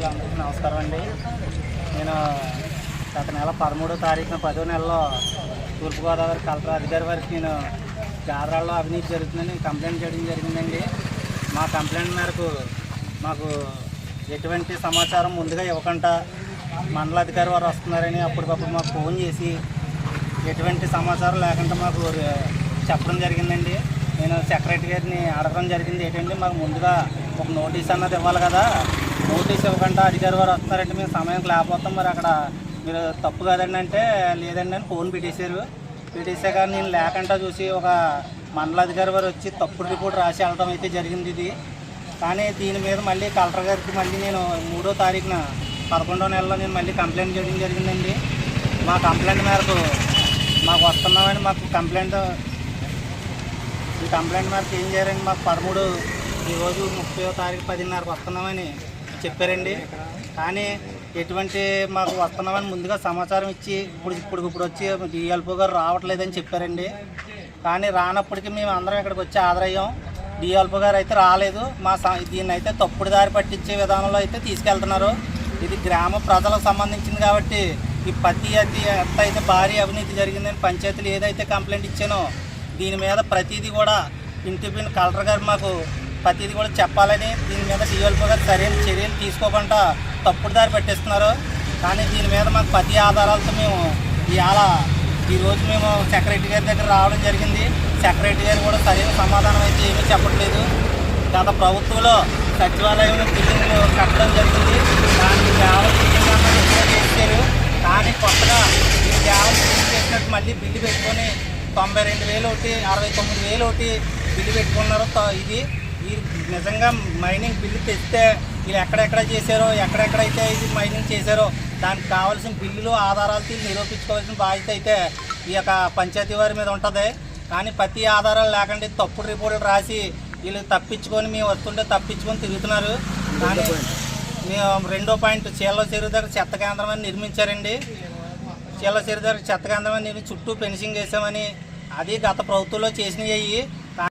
అందరికీ నమస్కారం అండి. నేను గత నెల 13వ తారీఖున 10వ నెలలో తూర్పుగోదావరి కలెక్టర్ అధికారి వారికి నేను జాతరాల్లో అవినీతి జరుగుతుందని కంప్లైంట్ చేయడం జరిగిందండి. మా కంప్లైంట్ మేరకు మాకు ఎటువంటి సమాచారం ముందుగా ఇవ్వకుండా మండల అధికారి వారు వస్తున్నారని అప్పటికప్పుడు మాకు ఫోన్ చేసి ఎటువంటి సమాచారం లేకుండా మాకు చెప్పడం జరిగిందండి. నేను సెక్రటరీ గారిని అడగడం జరిగింది, ఏంటంటే మాకు ముందుగా ఒక నోటీస్ అన్నది ఇవ్వాలి కదా, నోటీస్ ఇవ్వకుండా అధికారి వారు వస్తున్నారంటే మేము సమయం లేకపోతాం, మరి అక్కడ మీరు తప్పు కదండి అంటే లేదండి అని ఫోన్ పెట్టేశాక నేను లేకుండా చూసి ఒక మండలాధికారి వారు వచ్చి తప్పుడు రిపోర్ట్ రాసి వెళ్ళడం అయితే జరిగింది ఇది. కానీ దీని మీద మళ్ళీ కలెక్టర్ గారికి మళ్ళీ నేను 3వ తారీఖున 11వ నెలలో నేను మళ్ళీ కంప్లైంట్ చేయడం జరిగిందండి. మా కంప్లైంట్ మేరకు మాకు వస్తున్నామని మాకు ఈ కంప్లైంట్ మేరకు ఏం చేయాలండి, మాకు 13 ఈరోజు 30వ తారీఖు 10:30కి వస్తున్నామని చెప్పారండి. కానీ ఎటువంటి మాకు వస్తున్నామని ముందుగా సమాచారం ఇచ్చి ఇప్పుడు వచ్చి డిఎల్ఓ గారు రావట్లేదని చెప్పారండి. కానీ రానప్పటికీ మేము అందరం ఇక్కడికి వచ్చి హాజరయ్యాం. డిఎల్ఓ గారు అయితే రాలేదు. దీన్ని అయితే తప్పుడు దారి పట్టించే విధానంలో అయితే తీసుకెళ్తున్నారు. ఇది గ్రామ ప్రజలకు సంబంధించింది కాబట్టి ఈ ఎంత అయితే భారీ అవినీతి జరిగిందని పంచాయతీలు ఏదైతే కంప్లైంట్ ఇచ్చానో దీని మీద ప్రతిదీ కూడా ఇంటిపిన్ కలెక్టర్ గారు మాకు ప్రతిదీ కూడా చెప్పాలని, దీని మీద డిఎల్ఓ గారు సరైన చర్యలు తీసుకోకుండా తప్పుడు దారి పట్టిస్తున్నారు. కానీ దీని మీద మాకు ప్రతి ఆధారాలతో మేము ఈరోజు మేము సెక్రటరీ గారి దగ్గర రావడం జరిగింది. సెక్రటరీ గారు కూడా సరైన సమాధానం అయితే ఏమీ చెప్పట్లేదు. గత ప్రభుత్వంలో సచివాలయం బిల్డింగ్ కట్టడం జరిగింది, దానికి కేవలం బిల్డింగ్ అన్నది ఎక్కువ చేశారు. కానీ కొత్తగా ఈ కేవలం బిల్డింగ్ చేసినట్టు మళ్ళీ బిల్లు పెట్టుకొని 92,000 ఒకటి 69,000 ఒకటి బిల్లు పెట్టుకున్నారు. ఇది నిజంగా మైనింగ్ బిల్లు తెస్తే వీళ్ళు ఎక్కడెక్కడ చేశారో, ఎక్కడెక్కడైతే ఇది మైనింగ్ చేశారో దానికి కావాల్సిన బిల్లులు ఆధారాలతో నిరూపించుకోవాల్సిన బాధ్యత అయితే ఈ యొక్క పంచాయతీ వారి మీద ఉంటుంది. కానీ ప్రతి ఆధారాలు లేకుండా తప్పుడు రిపోర్టులు రాసి వీళ్ళు తప్పించుకొని మేము వస్తుంటే తప్పించుకొని తిరుగుతున్నారు. కానీ మేము 2వ పాయింట్ చీల చెరువు దగ్గర చెత్త కేంద్రం అని నిర్మించారండి. చీల చెరువు దగ్గర చెత్త కేంద్రం అని చుట్టూ ఫెన్సింగ్ వేసామని, అది గత ప్రభుత్వంలో చేసినవి.